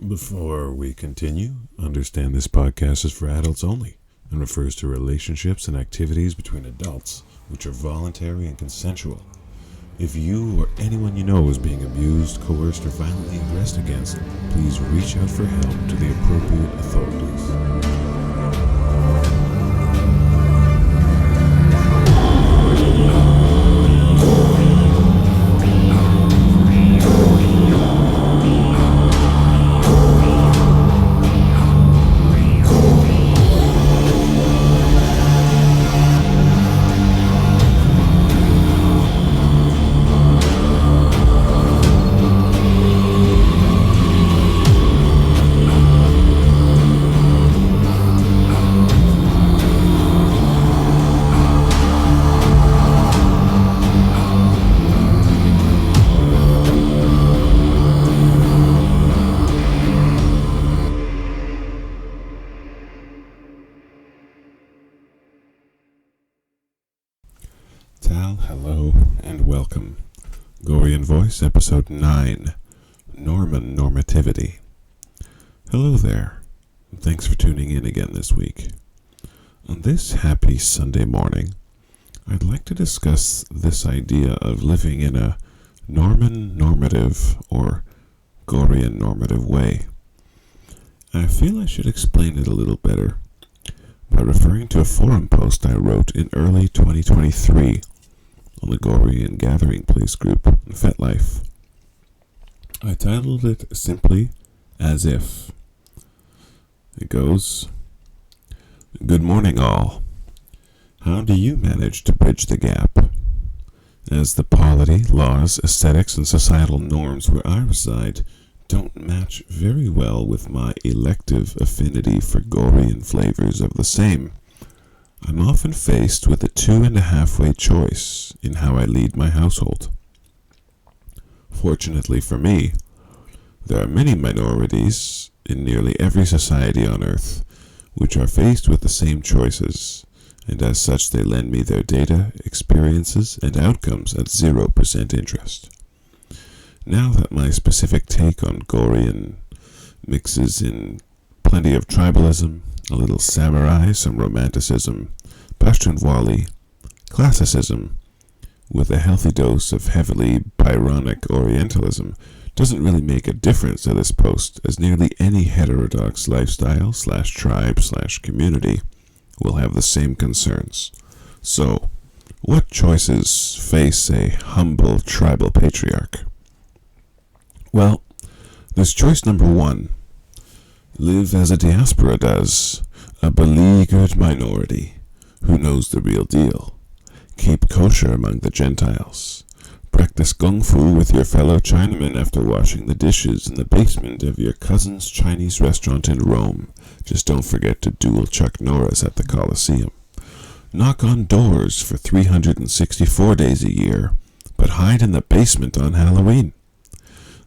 Before we continue, understand this podcast is for adults only and refers to relationships and activities between adults which are voluntary and consensual. If you or anyone you know is being abused, coerced, or violently aggressed against, please reach out for help to the appropriate authorities. Hello, and welcome. Gorean Voice, Episode 9, Norman-Normativity. Hello there, and thanks for tuning in again this week. On this happy Sunday morning, I'd like to discuss this idea of living in a Norman-Normative or Gorean normative way. I feel I should explain it a little better by referring to a forum post I wrote in early 2023 on the Gorean Gathering Place group in FetLife. I titled it simply, As If. It goes, Good morning all. How do you manage to bridge the gap? As the polity, laws, aesthetics, and societal norms where I reside don't match very well with my elective affinity for Gorean flavors of the same, I'm often faced with a 2.5-way choice in how I lead my household. Fortunately for me, there are many minorities in nearly every society on Earth which are faced with the same choices, and as such they lend me their data, experiences, and outcomes at 0% interest. Now that my specific take on Gorean mixes in plenty of tribalism, a little samurai, some romanticism, Pashtunwali, classicism, with a healthy dose of heavily Byronic Orientalism, doesn't really make a difference to this post, as nearly any heterodox lifestyle/tribe/community will have the same concerns. So, what choices face a humble tribal patriarch? Well, there's choice number 1. Live as a diaspora does, a beleaguered minority who knows the real deal. Keep kosher among the Gentiles. Practice kung fu with your fellow Chinamen after washing the dishes in the basement of your cousin's Chinese restaurant in Rome. Just don't forget to duel Chuck Norris at the Colosseum. Knock on doors for 364 days a year, but hide in the basement on Halloween.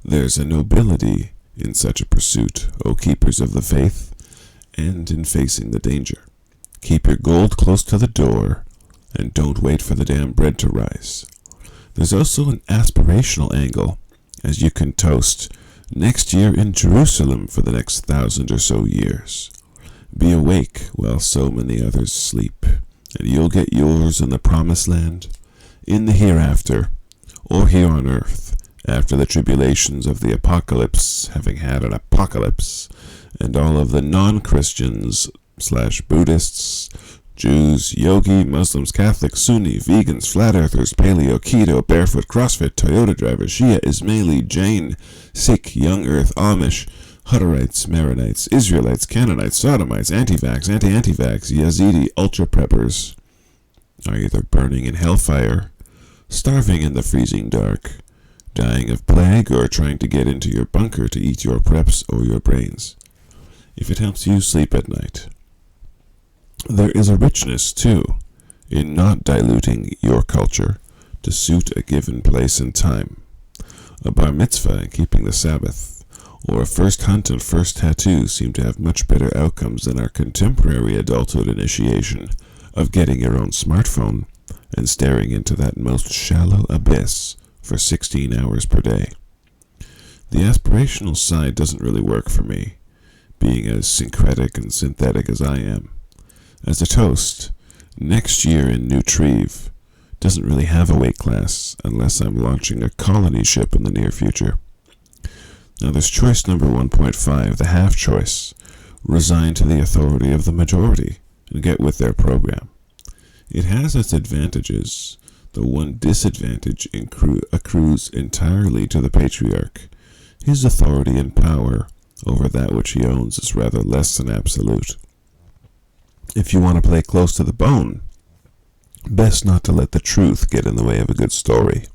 There's a nobility in such a pursuit, O keepers of the faith, and in facing the danger. Keep your gold close to the door, and don't wait for the damn bread to rise. There's also an aspirational angle, as you can toast next year in Jerusalem for the next 1,000 or so years. Be awake while so many others sleep, and you'll get yours in the promised land, in the hereafter, or here on earth, after the tribulations of the apocalypse having had an apocalypse, and all of the non-Christians/Buddhists, Jews, Yogi, Muslims, Catholics, Sunni, Vegans, Flat Earthers, Paleo, Keto, Barefoot, CrossFit, Toyota drivers, Shia, Ismaili, Jain, Sikh, Young Earth, Amish, Hutterites, Maronites, Israelites, Canaanites, Sodomites, Anti-Vax, Anti-Anti-Vax, Yazidi, Ultra-Preppers are either burning in hellfire, starving in the freezing dark, dying of plague, or trying to get into your bunker to eat your preps or your brains, if it helps you sleep at night. There is a richness, too, in not diluting your culture to suit a given place and time. A bar mitzvah and keeping the Sabbath, or a first hunt and first tattoo seem to have much better outcomes than our contemporary adulthood initiation of getting your own smartphone and staring into that most shallow abyss for 16 hours per day. The aspirational side doesn't really work for me, being as syncretic and synthetic as I am. As a toast, next year in New Treve doesn't really have a weight class unless I'm launching a colony ship in the near future. Now there's choice number 1.5, the half choice. Resign to the authority of the majority and get with their program. It has its advantages. The one disadvantage accrues entirely to the patriarch. His authority and power over that which he owns is rather less than absolute. If you want to play close to the bone, best not to let the truth get in the way of a good story.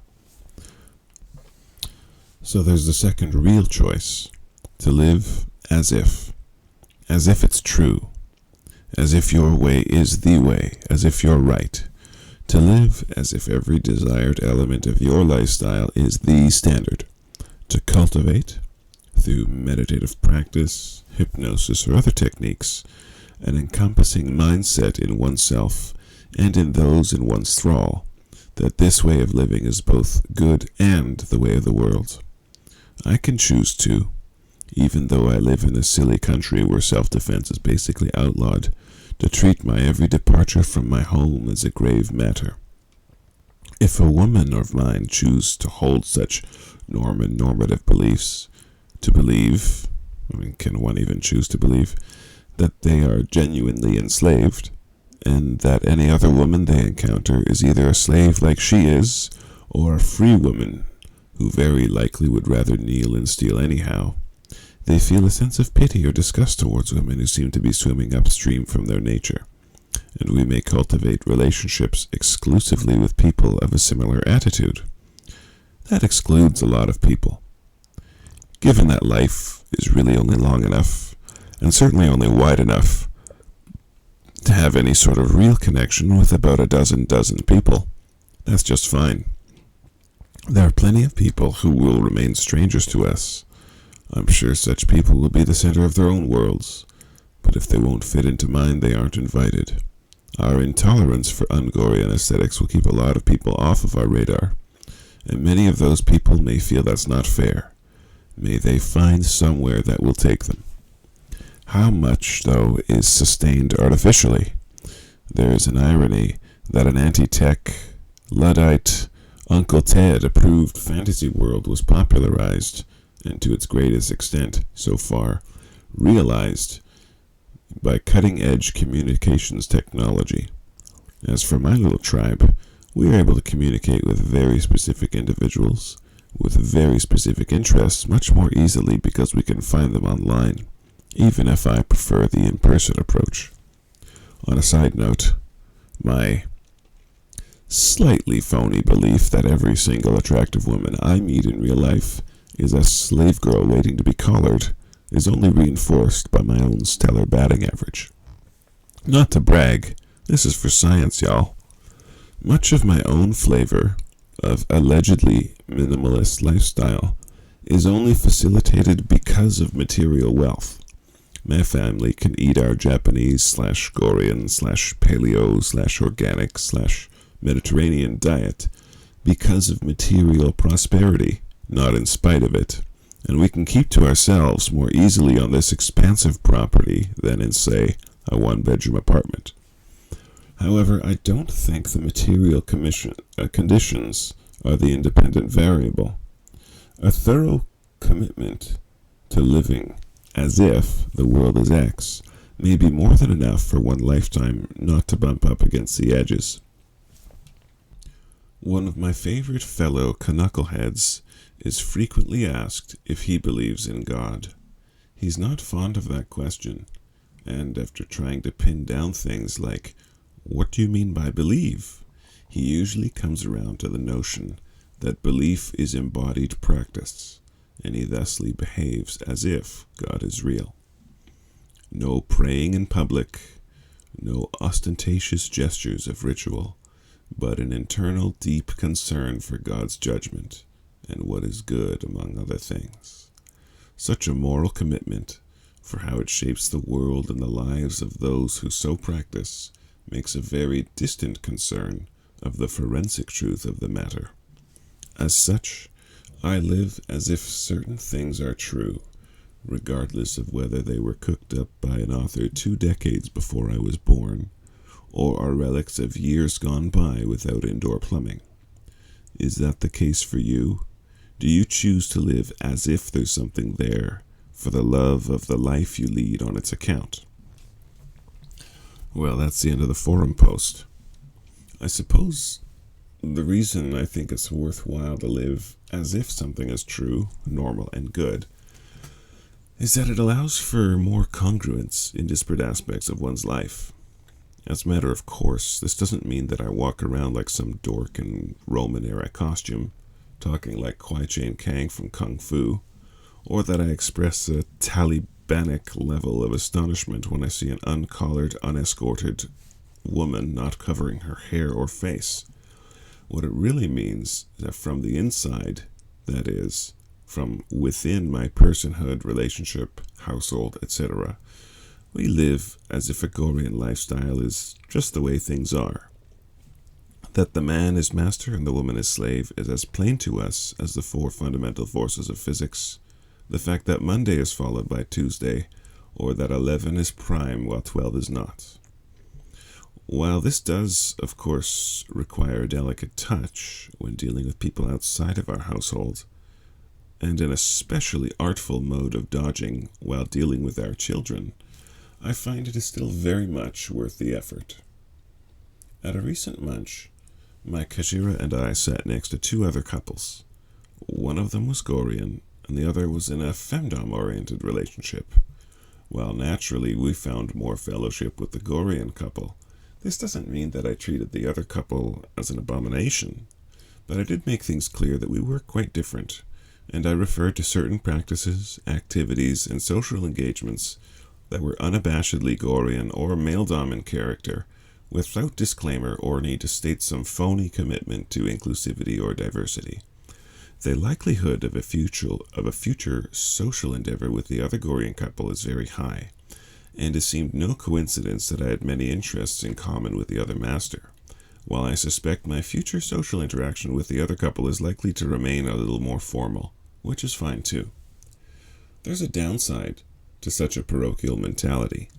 So there's the second real choice, to live as if it's true, as if your way is the way, as if you're right, to live as if every desired element of your lifestyle is the standard, to cultivate, through meditative practice, hypnosis, or other techniques, an encompassing mindset in oneself and in those in one's thrall, that this way of living is both good and the way of the world. I can choose to, even though I live in a silly country where self-defense is basically outlawed, to treat my every departure from my home as a grave matter. If a woman of mine choose to hold such Norman-Normative beliefs, to believe, can one even choose to believe, that they are genuinely enslaved, and that any other woman they encounter is either a slave like she is, or a free woman who very likely would rather kneel and steal anyhow, they feel a sense of pity or disgust towards women who seem to be swimming upstream from their nature, and we may cultivate relationships exclusively with people of a similar attitude. That excludes a lot of people. Given that life is really only long enough, and certainly only wide enough, to have any sort of real connection with about a dozen people, that's just fine. There are plenty of people who will remain strangers to us. I'm sure such people will be the center of their own worlds, but if they won't fit into mine, they aren't invited. Our intolerance for un-Gorean aesthetics will keep a lot of people off of our radar, and many of those people may feel that's not fair. May they find somewhere that will take them. How much, though, is sustained artificially? There is an irony that an anti-tech, Luddite, Uncle Ted-approved fantasy world was popularized, and to its greatest extent, so far, realized by cutting-edge communications technology. As for my little tribe, we are able to communicate with very specific individuals, with very specific interests much more easily because we can find them online, even if I prefer the in-person approach. On a side note, my slightly phony belief that every single attractive woman I meet in real life is a slave girl waiting to be collared is only reinforced by my own stellar batting average. Not to brag, this is for science, y'all. Much of my own flavor of allegedly minimalist lifestyle is only facilitated because of material wealth. My family can eat our Japanese/Gorean/paleo/organic/Mediterranean diet because of material prosperity, not in spite of it, and we can keep to ourselves more easily on this expansive property than in, say, a one-bedroom apartment. However, I don't think the material conditions are the independent variable. A thorough commitment to living as if the world is X may be more than enough for one lifetime not to bump up against the edges. One of my favorite fellow knuckleheads is frequently asked if he believes in God. He's not fond of that question, and after trying to pin down things like, "What do you mean by believe?" he usually comes around to the notion that belief is embodied practice, and he thusly behaves as if God is real. No praying in public, no ostentatious gestures of ritual, but an internal deep concern for God's judgment and what is good, among other things. Such a moral commitment, for how it shapes the world and the lives of those who so practice, makes a very distant concern of the forensic truth of the matter. As such, I live as if certain things are true, regardless of whether they were cooked up by an author 2 decades before I was born, or are relics of years gone by without indoor plumbing. Is that the case for you? Do you choose to live as if there's something there, for the love of the life you lead on its account? Well, that's the end of the forum post. I suppose the reason I think it's worthwhile to live as if something is true, normal, and good is that it allows for more congruence in disparate aspects of one's life. As a matter of course, this doesn't mean that I walk around like some dork in Roman-era costume, talking like Kwai Chang Kang from Kung Fu, or that I express a Talibanic level of astonishment when I see an uncollared, unescorted woman not covering her hair or face. What it really means is that from the inside, that is, from within my personhood, relationship, household, etc., we live as if a Gorean lifestyle is just the way things are. That the man is master and the woman is slave is as plain to us as the 4 fundamental forces of physics, the fact that Monday is followed by Tuesday, or that 11 is prime while 12 is not. While this does, of course, require a delicate touch when dealing with people outside of our household, and an especially artful mode of dodging while dealing with our children, I find it is still very much worth the effort. At a recent munch, my Kajira and I sat next to 2 other couples. One of them was Gorean, and the other was in a femdom-oriented relationship. While naturally we found more fellowship with the Gorean couple, this doesn't mean that I treated the other couple as an abomination, but I did make things clear that we were quite different, and I referred to certain practices, activities, and social engagements that were unabashedly Gorean or male-dom in character, without disclaimer or need to state some phony commitment to inclusivity or diversity. The likelihood of a future social endeavor with the other Gorean couple is very high, and it seemed no coincidence that I had many interests in common with the other master, while I suspect my future social interaction with the other couple is likely to remain a little more formal, which is fine too. There's a downside to such a parochial mentality.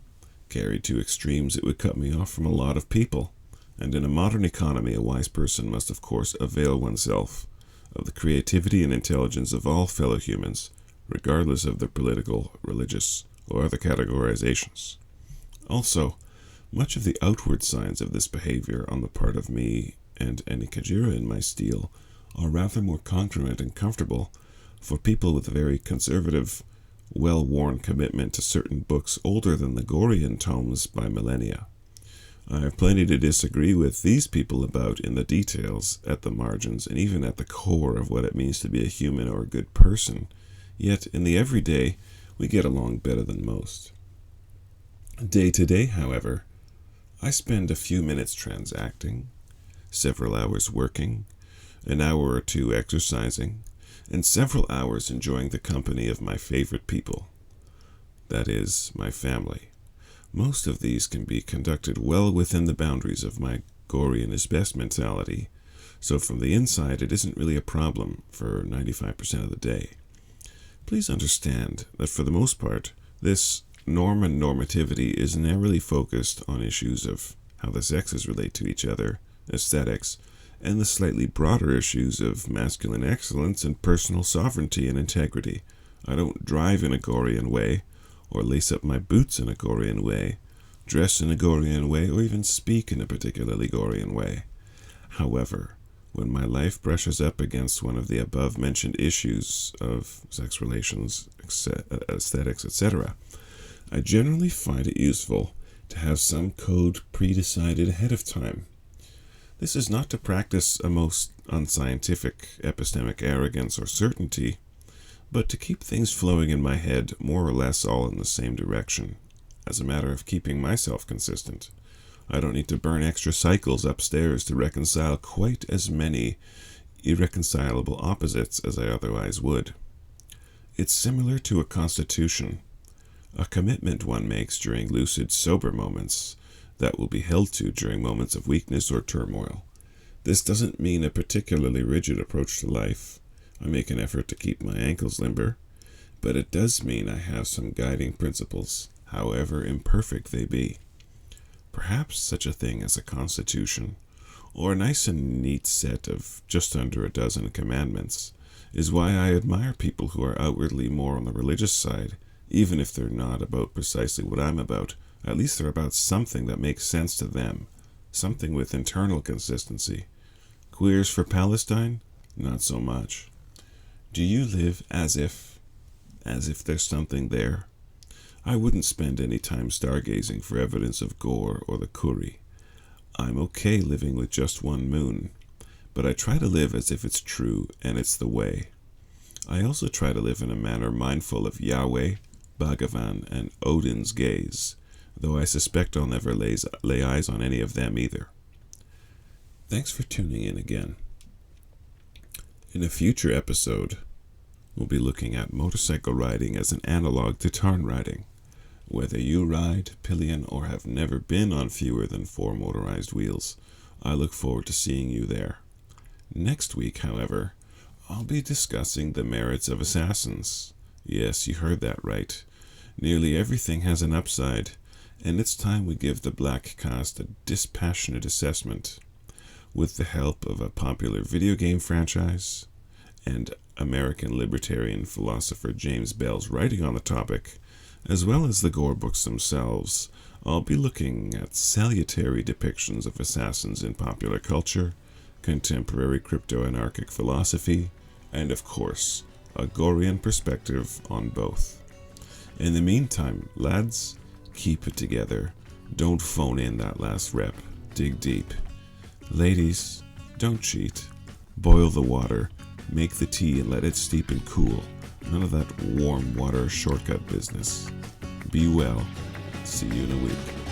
Carried to extremes, it would cut me off from a lot of people, and in a modern economy, a wise person must of course avail oneself of the creativity and intelligence of all fellow humans, regardless of their political, religious, or other categorizations. Also, much of the outward signs of this behavior on the part of me and any Kajira in my steel are rather more congruent and comfortable for people with a very conservative, well-worn commitment to certain books older than the Gorean tomes by millennia. I have plenty to disagree with these people about in the details, at the margins, and even at the core of what it means to be a human or a good person, yet in the everyday, we get along better than most. Day to day, however, I spend a few minutes transacting, several hours working, an hour or 2 exercising, and several hours enjoying the company of my favorite people, that is, my family. Most of these can be conducted well within the boundaries of my Gorean is best mentality, so from the inside it isn't really a problem for 95% of the day. Please understand that for the most part, this Norman-Normativity is narrowly focused on issues of how the sexes relate to each other, aesthetics, and the slightly broader issues of masculine excellence and personal sovereignty and integrity. I don't drive in a Gorean way, or lace up my boots in a Gorean way, dress in a Gorean way, or even speak in a particularly Gorean way. However, when my life brushes up against one of the above-mentioned issues of sex relations, aesthetics, etc., I generally find it useful to have some code pre-decided ahead of time. This is not to practice a most unscientific epistemic arrogance or certainty, but to keep things flowing in my head more or less all in the same direction, as a matter of keeping myself consistent. I don't need to burn extra cycles upstairs to reconcile quite as many irreconcilable opposites as I otherwise would. It's similar to a constitution, a commitment one makes during lucid, sober moments that will be held to during moments of weakness or turmoil. This doesn't mean a particularly rigid approach to life, I make an effort to keep my ankles limber, but it does mean I have some guiding principles, however imperfect they be. Perhaps such a thing as a constitution, or a nice and neat set of just under a dozen commandments, is why I admire people who are outwardly more on the religious side, even if they're not about precisely what I'm about. At least they're about something that makes sense to them, something with internal consistency. Queers for Palestine? Not so much. Do you live as if there's something there? I wouldn't spend any time stargazing for evidence of Gore or the Kuri. I'm okay living with just one moon, but I try to live as if it's true and it's the way. I also try to live in a manner mindful of Yahweh, Bhagavan, and Odin's gaze, though I suspect I'll never lay eyes on any of them either. Thanks for tuning in again. In a future episode, we'll be looking at motorcycle riding as an analog to tarn riding. Whether you ride, pillion, or have never been on fewer than 4 motorized wheels, I look forward to seeing you there. Next week, however, I'll be discussing the merits of assassins. Yes, you heard that right. Nearly everything has an upside, and it's time we give the black cast a dispassionate assessment. With the help of a popular video game franchise and American libertarian philosopher James Bell's writing on the topic, as well as the Gore books themselves, I'll be looking at salutary depictions of assassins in popular culture, contemporary crypto-anarchic philosophy, and of course, a Gorean perspective on both. In the meantime, lads, keep it together. Don't phone in that last rep. Dig deep. Ladies, don't cheat. Boil the water, make the tea and let it steep and cool. None of that warm water shortcut business. Be well. See you in a week.